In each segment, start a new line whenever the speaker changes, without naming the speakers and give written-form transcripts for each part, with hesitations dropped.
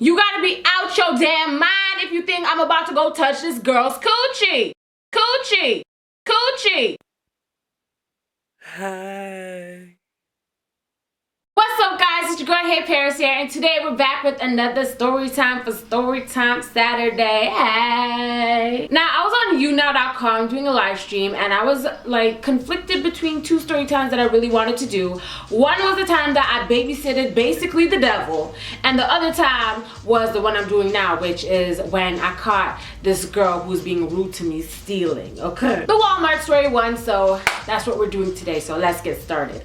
You gotta be out your damn mind if you think I'm about to go touch this girl's coochie. Coochie. Coochie.
Hi.
What's up, guys? It's your girl HeyParis here, and today we're back with another story time for Storytime Saturday. Hey! Now, I was on Younow.com doing a live stream, and I was like conflicted between two story times that I really wanted to do. One was the time that I babysitted basically the devil, and the other time was the one I'm doing now, which is when I caught this girl who's being rude to me stealing. Okay, the Walmart story one, so that's what we're doing today. So let's get started.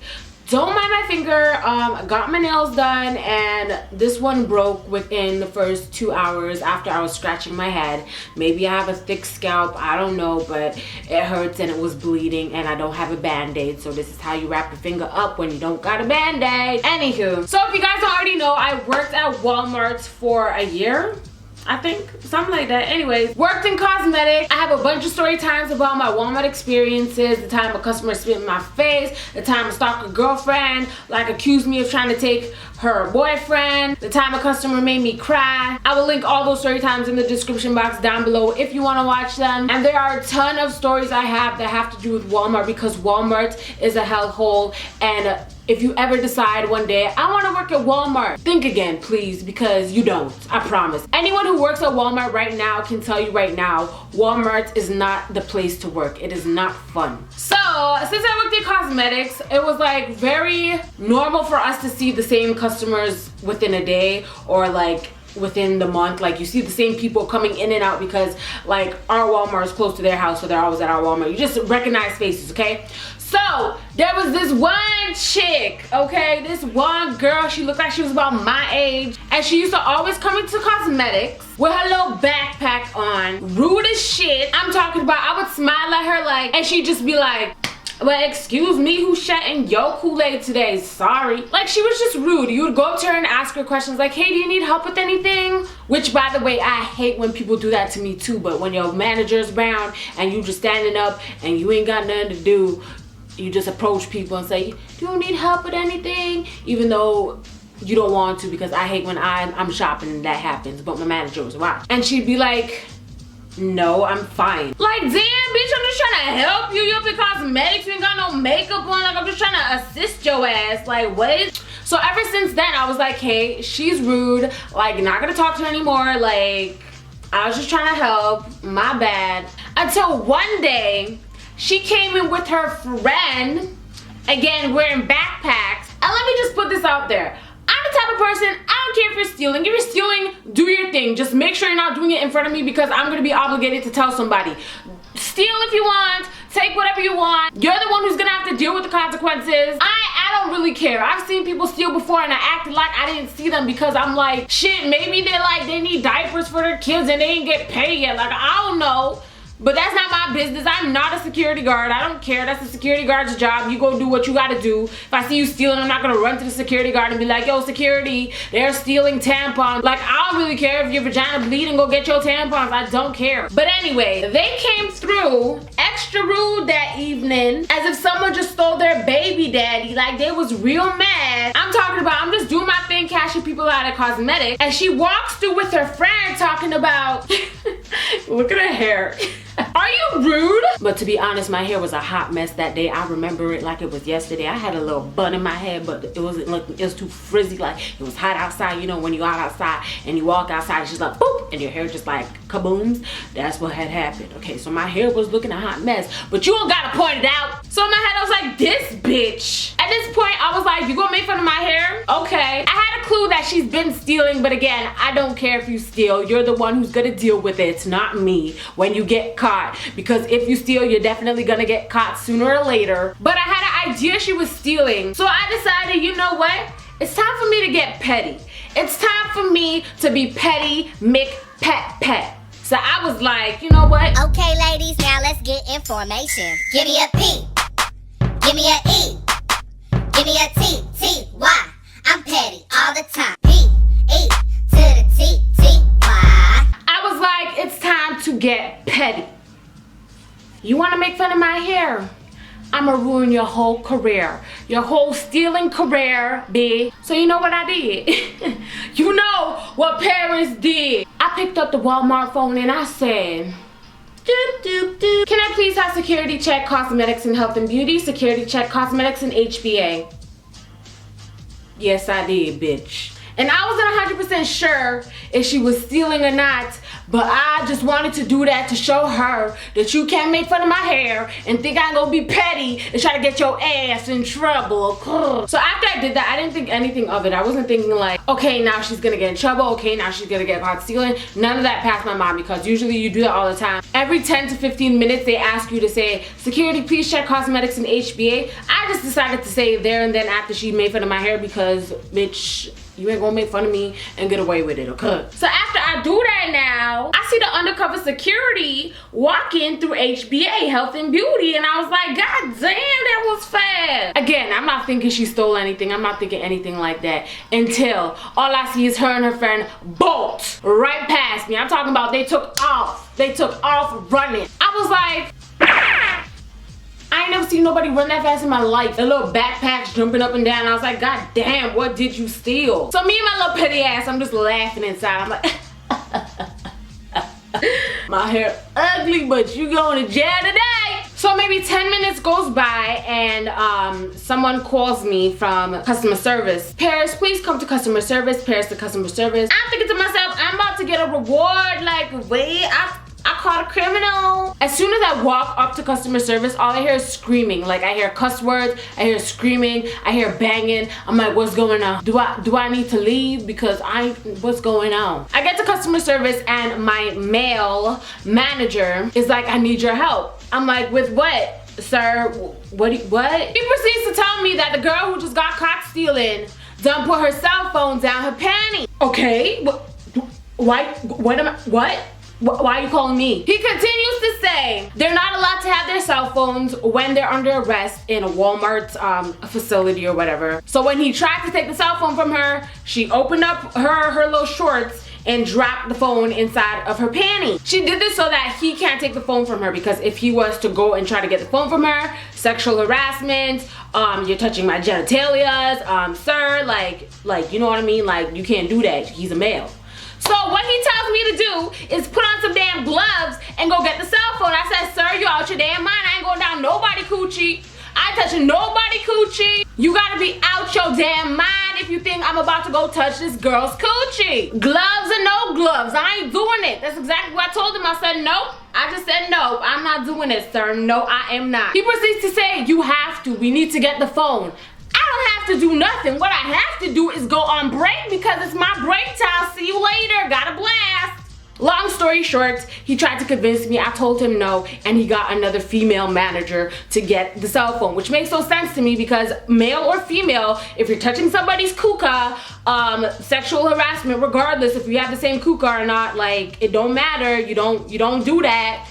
Don't mind my finger. Got my nails done, and this one broke within the first 2 hours after I was scratching my head. Maybe I have a thick scalp, I don't know, but it hurts and it was bleeding, and I don't have a band-aid. So this is how you wrap your finger up when you don't got a band-aid. Anywho, so if you guys don't already know, I worked at Walmart for a year, I think, something like that. Anyways, worked in cosmetics. I have a bunch of story times about my Walmart experiences, the time a customer spit in my face, the time a stalker girlfriend like accused me of trying to take her boyfriend, the time a customer made me cry. I will link all those story times in the description box down below if you want to watch them. And there are a ton of stories I have that have to do with Walmart, because Walmart is a hellhole, and if you ever decide one day, I want to work at Walmart, think again, please, because you don't, I promise. Anyone who works at Walmart right now can tell you right now, Walmart is not the place to work. It is not fun. So, since I worked in cosmetics, it was like very normal for us to see the same customers within a day, or like within the month. Like, you see the same people coming in and out because like our Walmart is close to their house, so they're always at our Walmart. You just recognize faces, okay? So there was this one chick, okay, this one girl, she looked like she was about my age, and she used to always come into cosmetics with her little backpack on, rude as shit. I'm talking about, I would smile at her like, and she'd just be like, well, excuse me, who's shutting your Kool-Aid today? Sorry. Like, she was just rude. You would go up to her and ask her questions like, hey, do you need help with anything? Which, by the way, I hate when people do that to me too, but when your manager's around and you just standing up and you ain't got nothing to do, you just approach people and say, do you need help with anything? Even though you don't want to, because I hate when I'm shopping and that happens, but my manager was watching. And she'd be like, no, I'm fine. Like, damn, bitch, I'm just trying to help you. You up in cosmetics, you ain't got no makeup on. Like, I'm just trying to assist your ass. Like, what? So ever since then, I was like, hey, she's rude. Like, not gonna talk to her anymore. Like, I was just trying to help. My bad. Until one day, she came in with her friend, again, wearing backpacks. And let me just put this out there. I'm the type of person, I don't care if you're stealing. If you're stealing, do your thing. Just make sure you're not doing it in front of me, because I'm going to be obligated to tell somebody. Steal if you want, take whatever you want. You're the one who's going to have to deal with the consequences. I don't really care. I've seen people steal before and I acted like I didn't see them, because I'm like, shit, maybe they're like, they need diapers for their kids and they ain't get paid yet. Like, I don't know. But that's not my business. I'm not a security guard. I don't care. That's the security guard's job. You go do what you gotta do. If I see you stealing, I'm not gonna run to the security guard and be like, yo, security, they're stealing tampons. Like, I don't really care if your vagina bleeding, go get your tampons. I don't care. But anyway, they came through extra rude that evening, as if someone just stole their baby daddy. Like, they was real mad. I'm talking about, I'm just doing my thing, cashing people out at cosmetics, and she walks through with her friend talking about, look at her hair. Are you rude? But to be honest, my hair was a hot mess that day. I remember it like it was yesterday. I had a little bun in my head, but it was too frizzy. Like, it was hot outside. You know, when you go outside and you walk outside, it's just like boop, and your hair just like kabooms. That's what had happened. Okay, so my hair was looking a hot mess, but you don't gotta point it out. So in my head, I was like, this bitch. At this point, I was like, you gonna make fun of my hair? Okay. I had a clue that she's been stealing, but again, I don't care if you steal. You're the one who's gonna deal with it. It's not me when you get caught, because if you steal, you're definitely gonna get caught sooner or later. But I had an idea she was stealing, so I decided, you know what, it's time for me to get petty. It's time for me to be petty McPet. So I was like, you know what,
okay ladies, now let's get information. Give me a P, give me a E, give me a T, T, Y. I'm petty all the time. P, E to the T, T, Y.
I was like, it's time to get petty. You want to make fun of my hair? I'ma ruin your whole career. Your whole stealing career, B. So you know what I did? You know what Paris HeyParis did. I picked up the Walmart phone and I said, doop, doop, doop. Can I please have security check cosmetics and health and beauty? Security check cosmetics and HBA. Yes, I did, bitch. And I wasn't 100% sure if she was stealing or not, but I just wanted to do that to show her that you can't make fun of my hair and think I'm gonna be petty and try to get your ass in trouble. So after I did that, I didn't think anything of it. I wasn't thinking like, okay, now she's gonna get in trouble. Okay, now she's gonna get caught stealing. None of that passed my mind because usually you do that all the time. Every 10 to 15 minutes, they ask you to say, security, please check cosmetics and HBA. I just decided to say it there and then after she made fun of my hair because, bitch, you ain't gonna make fun of me and get away with it, okay? So after I do that now, I see the undercover security walking through HBA, health and beauty, and I was like, God damn, that was fast. Again, I'm not thinking she stole anything. I'm not thinking anything like that until all I see is her and her friend bolt right past me. I'm talking about they took off. They took off running. I was like, I ain't never seen nobody run that fast in my life. The little backpacks jumping up and down. I was like, God damn, what did you steal? So me and my little petty ass, I'm just laughing inside. I'm like, my hair ugly, but you going to jail today. So maybe 10 minutes goes by and someone calls me from customer service. Paris, please come to customer service. Paris to customer service. I'm thinking to myself, I'm about to get a reward. Like, wait, I caught a criminal. As soon as I walk up to customer service, all I hear is screaming. Like I hear cuss words, I hear screaming, I hear banging. I'm like, what's going on? Do I need to leave? Because what's going on? I get to customer service and my male manager is like, I need your help. I'm like, with what, sir? What? He proceeds to tell me that the girl who just got caught stealing done put her cell phone down her panty. Okay, why are you calling me? He continues to say they're not allowed to have their cell phones when they're under arrest in a Walmart facility or whatever. So when he tried to take the cell phone from her, she opened up her little shorts and dropped the phone inside of her panty. She did this so that he can't take the phone from her, because if he was to go and try to get the phone from her, sexual harassment, you're touching my genitalias, sir, like you know what I mean? Like, you can't do that. He's a male. So what he tells me to do is put on some damn gloves and go get the cell phone. I said, sir, you out your damn mind. I ain't going down nobody coochie. I ain't touching nobody coochie. You gotta be out your damn mind if you think I'm about to go touch this girl's coochie. Gloves or no gloves, I ain't doing it. That's exactly what I told him. I said, nope. I just said, nope, I'm not doing it, sir. No, I am not. He proceeds to say, you have to. We need to get the phone. I don't have to do nothing. What I have to do is go on break because it's my break time. See you later. Got a blast. Long story short, he tried to convince me. I told him no, and he got another female manager to get the cell phone, which makes no sense to me because male or female, if you're touching somebody's kuka, sexual harassment, regardless if you have the same kuka or not, like, it don't matter. You don't do that.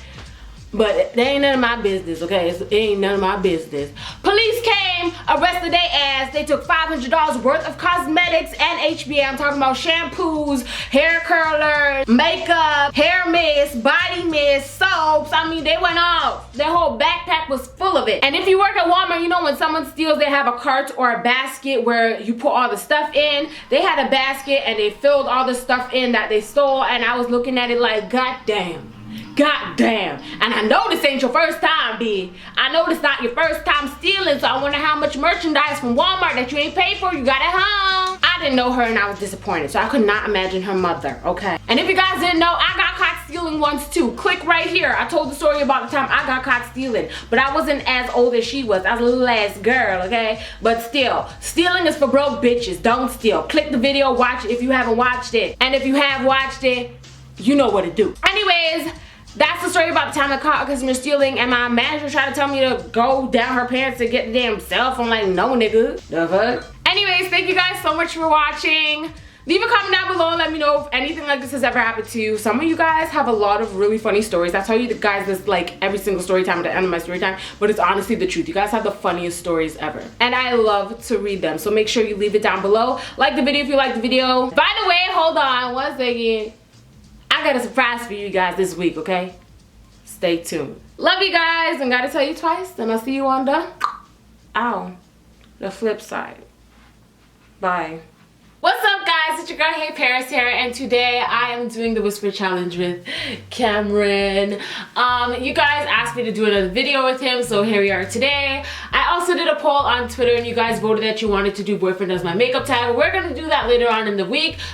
But that ain't none of my business, okay? It ain't none of my business. Police came, arrested their ass. They took $500 worth of cosmetics and HBA. I'm talking about shampoos, hair curlers, makeup, hair mist, body mist, soaps. I mean, they went off. Their whole backpack was full of it. And if you work at Walmart, you know when someone steals, they have a cart or a basket where you put all the stuff in. They had a basket and they filled all the stuff in that they stole, and I was looking at it like, God damn. God damn. And I know this ain't your first time, B. I know this not your first time stealing, so I wonder how much merchandise from Walmart that you ain't paid for you got at home. I didn't know her and I was disappointed, so I could not imagine her mother, okay? And if you guys didn't know, I got caught stealing once too. Click right here. I told the story about the time I got caught stealing, but I wasn't as old as she was. I was a little ass girl, okay? But still, stealing is for broke bitches. Don't steal. Click the video, watch it if you haven't watched it. And if you have watched it, you know what to do. Anyways, that's the story about the time I caught a customer stealing and my manager tried to tell me to go down her pants to get the damn cell phone. Like, no, nigga. The fuck? Anyways, thank you guys so much for watching. Leave a comment down below and let me know if anything like this has ever happened to you. Some of you guys have a lot of really funny stories. I tell you guys this like every single story time at the end of my story time, but it's honestly the truth. You guys have the funniest stories ever. And I love to read them. So make sure you leave it down below. Like the video if you like the video. By the way, hold on one second. I got a surprise for you guys this week, okay? Stay tuned. Love you guys, and gotta tell you twice, and I'll see you on the flip side. Bye. What's up guys, it's your girl HeyParis here, and today I am doing the whisper challenge with Cameron. You guys asked me to do another video with him, so here we are today. I also did a poll on Twitter and you guys voted that you wanted to do boyfriend does my makeup tag. We're gonna do that later on in the week,